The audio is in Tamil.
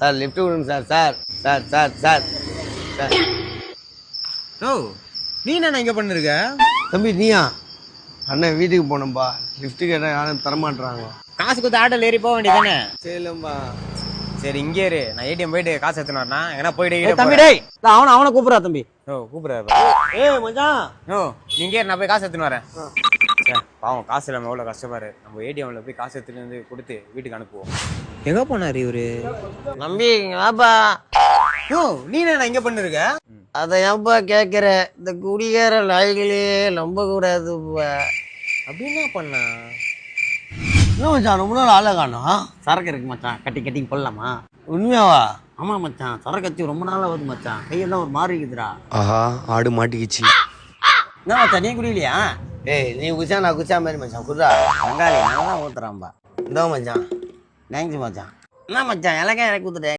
சார் லிஃப்ட் விடுங்க sir sir sir sir sir sir. ஓ நீ என்ன இங்கே பண்ணிருக்க? தம்பி நீயா? அண்ணன் வீட்டுக்கு போனோம்பா, லிஃப்ட் கேட்டால் யாரும் தரமாட்டுறாங்க. காசு கொடுத்து ஆட்டோல ஏறி போக வேண்டியதானே? சரிலம்பா. சரி இங்கே இரு, நான் ஏடிஎம் போயிட்டு காசு எடுத்துன்னு வரேன். எங்கன்னா போயிட்டு தம்பி டேய், அவனை கூப்பிடுறா தம்பி. ஓ கூப்பிடுறாரு. மச்சான். ஓ நீங்க நான் போய் காசு எடுத்துன்னு வரேன். பாவம் காசு இல்லாமல் எவ்வளோ கஷ்டப்பாரு. நம்ம ஏடிஎம்ல போய் காசு எடுத்துட்டு வந்து கொடுத்து வீட்டுக்கு அனுப்புவோம். எங்க போனாரு இவரு? நம்பி வாப்பா. ஓ நீ என்ன இங்கே பண்ணிருக்க? அதை ஏன்பா கேட்குற? இந்த குடிகார நாய்களே நம்ப கூடாதுப்பா. அப்படின்னா பண்ணா என்ன மச்சான் ரொம்ப நாள் ஆளை காணோம்? சரக்கு இருக்கு மச்சான், கட்டி கட்டி கொள்ளலாமா? உண்மையாவா? ஆமா மச்சான், சரக்கு கட்சி ரொம்ப நாளா வருது மச்சான், கையெல்லாம் ஒரு மாதிரி இருக்குதுடா. ஆஹா, ஆடு மாட்டிக்கிச்சு. என்ன மச்சான் நீ குடிக்கலையா? ஏய் நீ குச்சா நான் குச்சா மாதிரி மச்சான் குடுறா. வெங்காயம் நல்லா ஊத்துறான்பா. இந்தோ மச்சான். தேங்க்ஸ் மச்சான். என்ன மச்சான் இலக்கா இறக்கி ஊத்துட்டேன்.